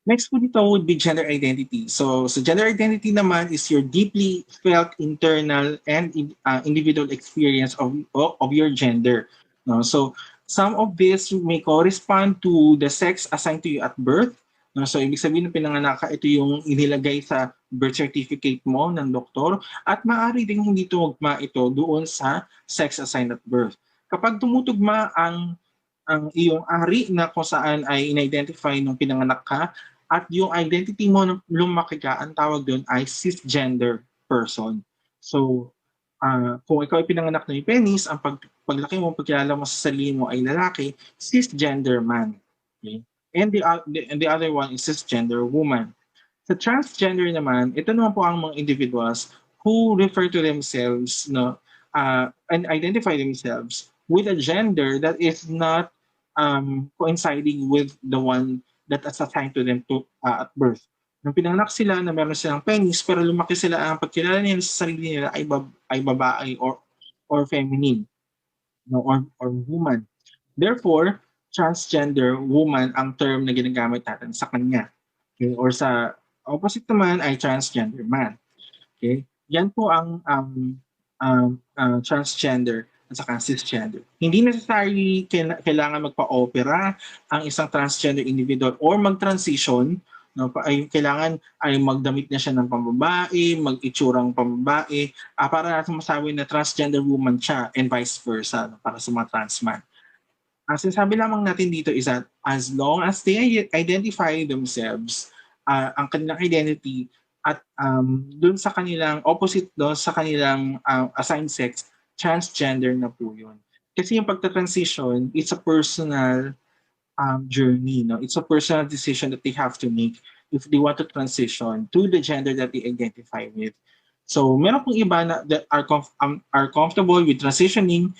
Next po dito would be gender identity. So gender identity naman is your deeply felt internal and individual experience of your gender. No? So some of this may correspond to the sex assigned to you at birth. No? So ibig sabihin ng pinanganak ka, ito yung inilagay sa birth certificate mo ng doktor at maaari din hindi tumugma ito doon sa sex assigned at birth. Kapag tumutugma ang iyong ari na kung saan ay in-identify nung pinanganak ka at yung identity mo nung lumaki ka, ang tawag doon ay cisgender person. So, kung ikaw ay pinanganak na yung penis, ang paglaki mo, pagkilala mo sa sarili mo ay lalaki, cisgender man. Okay? And the other one is cisgender woman. Sa transgender naman, ito naman po ang mga individuals who refer to themselves and identify themselves with a gender that is not coinciding with the one that is assigned to them at birth. Nung pinanganak sila na meron silang penis pero lumaki sila ang pagkilala nila sa sarili nila ay babae or feminine, no, or woman. Therefore, transgender woman ang term na ginagamit natin sa kanya. Okay? Or sa opposite naman ay transgender man. Okay? Yan po ang transgender at saka cisgender. Hindi necessarily kailangan magpa-opera ang isang transgender individual or mag-transition. No, ay kailangan ay magdamit na siya ng pambabae, mag-itsurang pambabae, para natin masabi na transgender woman siya and vice versa, no, para sa mga trans man. Ang sinasabi lamang natin dito is that as long as they identify themselves, ang kanilang identity at dun sa kanilang opposite doon sa kanilang assigned sex, transgender na po yun. Kasi yung pagta-transition, it's a personal journey. No? It's a personal decision that they have to make if they want to transition to the gender that they identify with. So meron pong iba na that are comfortable with transitioning.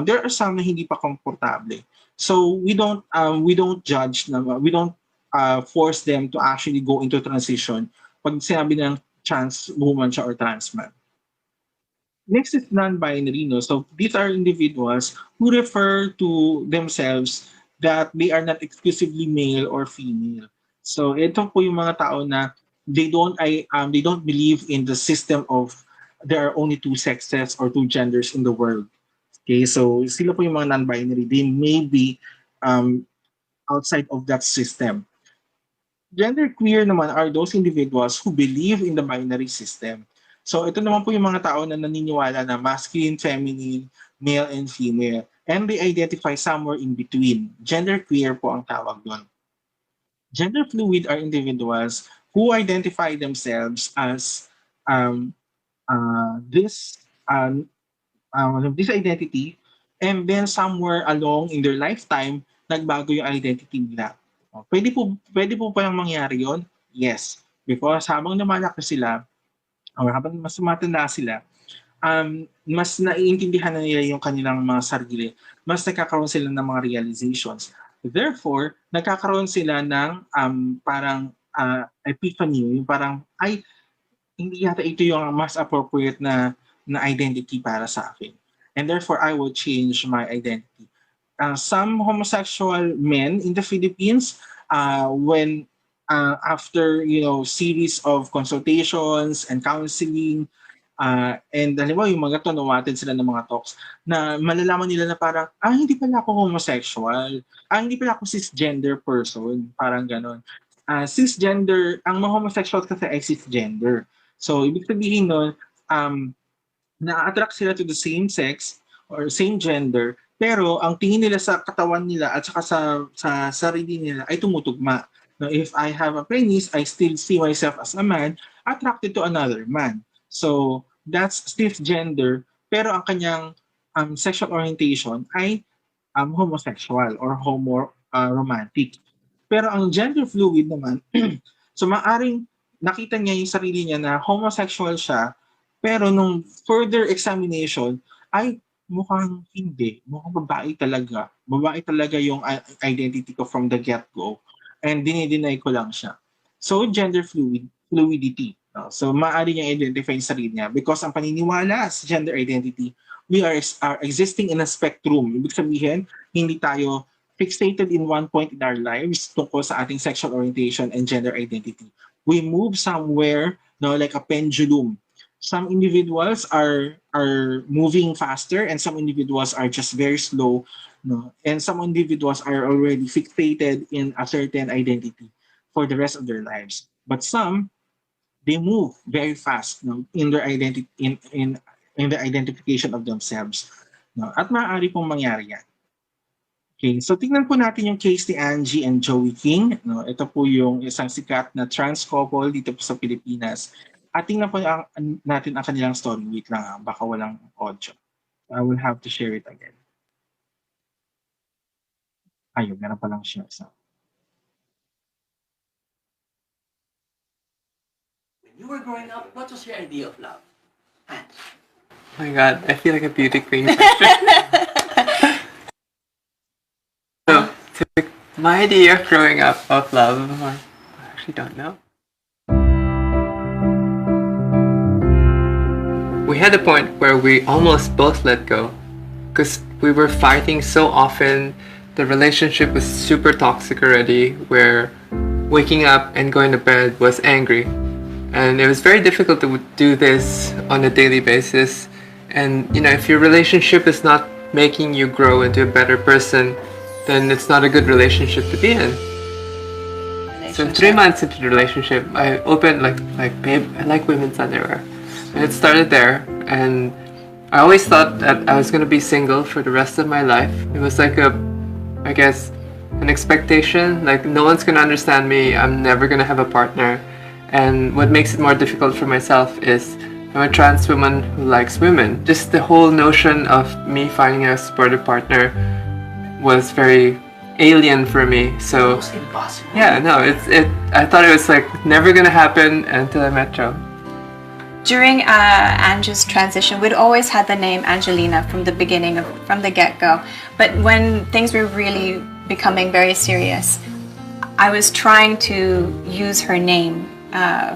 There are some na hindi pa komportable. So we don't judge na, we don't force them to actually go into transition pag sinabi ng trans woman siya or trans man. Next is non-binary. No? So these are individuals who refer to themselves that they are not exclusively male or female. So ito po yung mga tao na they don't believe in the system of there are only two sexes or two genders in the world. Okay, so sila po yung mga non-binary. They may be outside of that system. Genderqueer naman are those individuals who believe in the binary system. So ito naman po yung mga tao na naniniwala na masculine, feminine, male, and female. And they identify somewhere in between. Genderqueer po ang tawag doon. Gender fluid are individuals who identify themselves as this identity, and then somewhere along in their lifetime, nagbago yung identity nila. Pwede po pa yung mangyari yon? Yes. Because habang lumalaki sila, or habang mas tumatanda sila, mas naiintindihan na nila yung kanilang mga sarili. Mas nagkakaroon sila ng mga realizations. Therefore, nagkakaroon sila ng parang epiphany, yung parang, ay, hindi yata ito yung mas appropriate na identity para sa akin. And therefore, I will change my identity. Some homosexual men in the Philippines, when after series of consultations and counseling, and halimbawa yung mga to, nawatin sila ng mga talks, na malalaman nila na parang, hindi pala ako homosexual, hindi pala ako cisgender person, parang ganon. Cisgender, ang mga homosexual kasi ay cisgender. So, ibig sabihin nun, na-attract sila to the same sex or same gender, pero ang tingin nila sa katawan nila at saka sa sarili nila ay tumutugma. Now, if I have a penis, I still see myself as a man attracted to another man. So, that's cisgender, pero ang kanyang sexual orientation ay homosexual or romantic. Pero ang gender fluid naman, so maaring nakita niya yung sarili niya na homosexual siya, pero nung further examination, ay mukhang hindi. Mukhang babae talaga. Babae talaga yung identity ko from the get-go. And dinideny ko lang siya. So, fluidity. So, maaari niyang identify yung sarili niya because ang paniniwala sa gender identity, we are existing in a spectrum. Ibig sabihin, hindi tayo fixated in one point in our lives tungkol sa ating sexual orientation and gender identity. We move somewhere, no, like a pendulum. Some individuals are moving faster and some individuals are just very slow, no, and some individuals are already fixated in a certain identity for the rest of their lives, but some, they move very fast, no, in their identity, in the identification of themselves, no, at maaari pong mangyari yan. Okay, so tingnan po natin yung case ni Angie and Joey King. No? Ito po yung isang sikat na trans couple dito po sa Pilipinas. At tingnan po natin ang kanilang story. Wait lang, baka walang audio. I will have to share it again. Ayun, meron pa lang siya. When you were growing up, what was your idea of love? Oh my god, I feel like a beauty queen. So, my idea of growing up of love, I actually don't know. We had a point where we almost both let go because we were fighting so often. The relationship was super toxic already, where waking up and going to bed was angry. And it was very difficult to do this on a daily basis. And, you know, if your relationship is not making you grow into a better person, then it's not a good relationship to be in. So 3 months into the relationship, I opened like babe, I like women's underwear. And it started there. And I always thought that I was going to be single for the rest of my life. It was like I guess, an expectation. Like, no one's going to understand me. I'm never going to have a partner. And what makes it more difficult for myself is I'm a trans woman who likes women. Just the whole notion of me finding a supportive partner was very alien for me. So Almost impossible. yeah, no, I thought it was like never gonna happen until I met Joe. During Angie's transition, we'd always had the name Angelina from the beginning, from the get-go. But when things were really becoming very serious, I was trying to use her name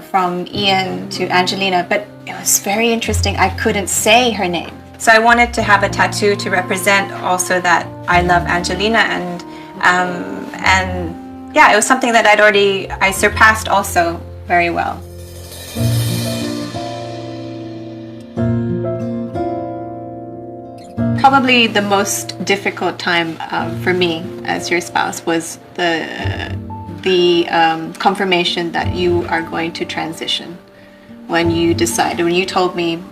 from Ian to Angelina, but it was very interesting. I couldn't say her name. So I wanted to have a tattoo to represent also that I love Angelina, and yeah, it was something that I surpassed also very well. Probably the most difficult time for me as your spouse was the confirmation that you are going to transition. When you told me,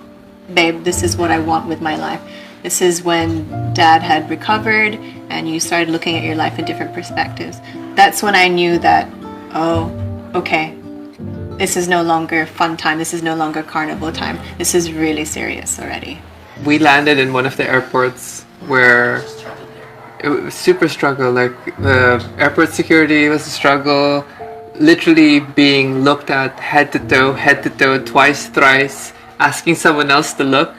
babe, this is what I want with my life. This is when Dad had recovered and you started looking at your life in different perspectives. That's when I knew that, oh, okay, this is no longer fun time. This is no longer carnival time. This is really serious already. We landed in one of the airports where it was super struggle. Like, the airport security was a struggle. Literally being looked at head to toe, twice, thrice, asking someone else to look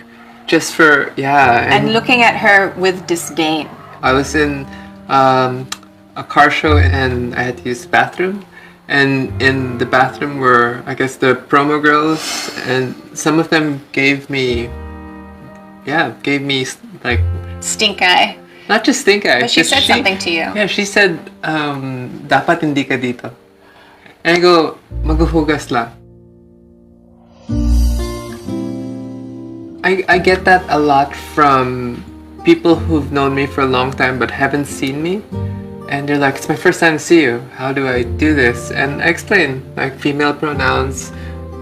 just for, yeah. And looking at her with disdain. I was in a car show and I had to use the bathroom. And in the bathroom were, I guess, the promo girls, and some of them gave me like... Stink eye. Not just stink eye. But she said something to you. Yeah, she said, dapat hindi ka dito. And I go, maghuhugas lang. I get that a lot from people who've known me for a long time but haven't seen me. And they're like, it's my first time to see you. How do I do this? And I explain, like, female pronouns.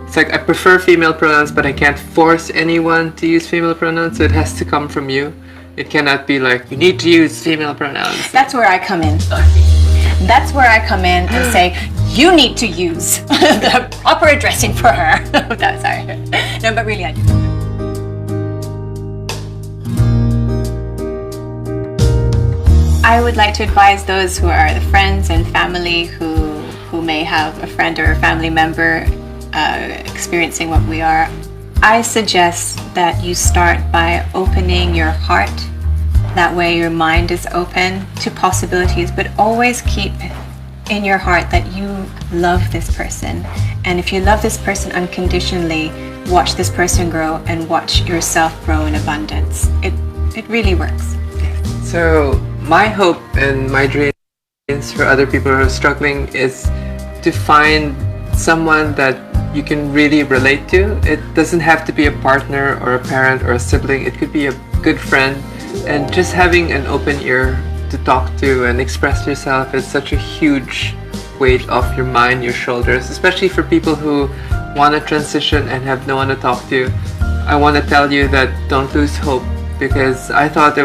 It's like, I prefer female pronouns, but I can't force anyone to use female pronouns. So it has to come from you. It cannot be like, you need to use female pronouns. That's where I come in. That's where I come in and say, you need to use the proper addressing for her. That's sorry. No, but really I do. I would like to advise those who are the friends and family who may have a friend or a family member experiencing what we are. I suggest that you start by opening your heart. That way your mind is open to possibilities, but always keep in your heart that you love this person. And if you love this person unconditionally, watch this person grow and watch yourself grow in abundance. It really works. So My hope and my dreams for other people who are struggling is to find someone that you can really relate to. It doesn't have to be a partner or a parent or a sibling. It could be a good friend, and just having an open ear to talk to and express yourself is such a huge weight off your mind, your shoulders, especially for people who want to transition and have no one to talk to. I want to tell you that don't lose hope, because I thought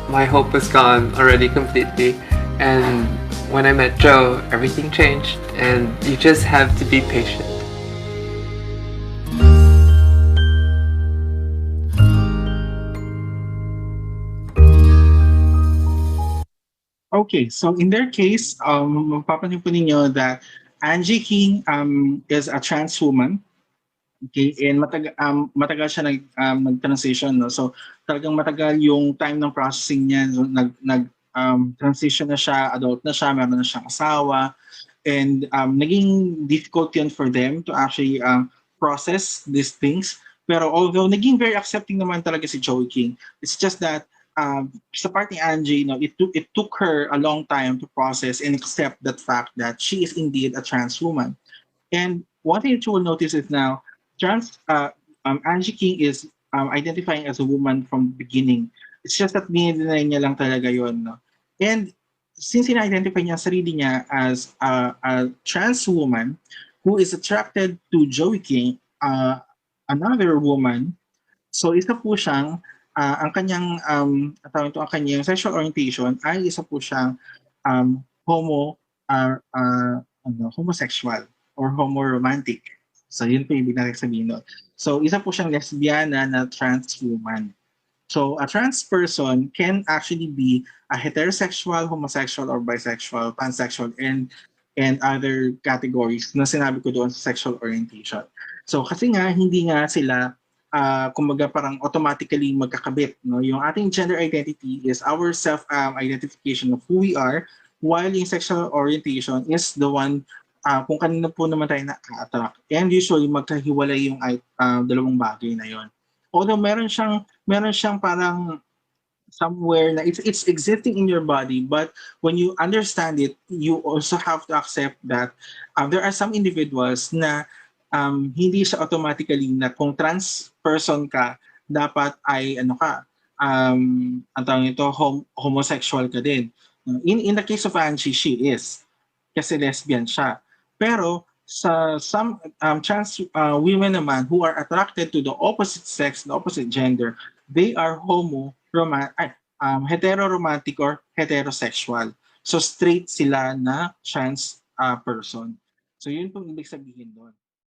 my hope was gone already completely, and when I met Joe, everything changed, and you just have to be patient. Okay, so in their case, mapapansin po ninyo that Angie King is a trans woman. Okay, and matagal siya nag-transition, no? So talagang matagal yung time ng processing niya. So, transition na siya, adult na siya, meron na siyang asawa, and naging difficult yun for them to actually process these things. Pero although naging very accepting naman talaga si Joey King, it's just that sa part ni Angie, it took her a long time to process and accept that fact that she is indeed a trans woman. And one thing that you will notice is now, Angie King is identifying as a woman from the beginning. It's just that dinideny niya lang talaga yon, no? And since in-identify niya sarili niya as a trans woman who is attracted to Joey King, another woman, so isa po siyang, ang kanyang, ang kanyang sexual orientation ay isa po siyang homosexual or homo-romantic. So yun po yung ibig natin sabihin nun. So isa po siyang lesbiana na trans woman. So a trans person can actually be a heterosexual, homosexual, or bisexual, pansexual, and other categories na sinabi ko doon sa sexual orientation. So kasi nga hindi nga sila kumbaga parang automatically magkakabit, no? Yung ating gender identity is our self identification of who we are, while yung sexual orientation is the one kung kanino po naman tayo na-attract. And usually magkahiwalay yung dalawang bagay na yon. Although meron siyang parang somewhere na it's existing in your body, but when you understand it, you also have to accept that there are some individuals na hindi siya automatically na kung trans person ka, dapat ay ano ka, ang tawag nito, homosexual ka din. In the case of Angie, she is, kasi lesbian siya. Pero sa some trans women naman who are attracted to the opposite sex, the opposite gender, they are heteroromantic or heterosexual. So straight sila na trans person. So yun pong ibig sabihin doon.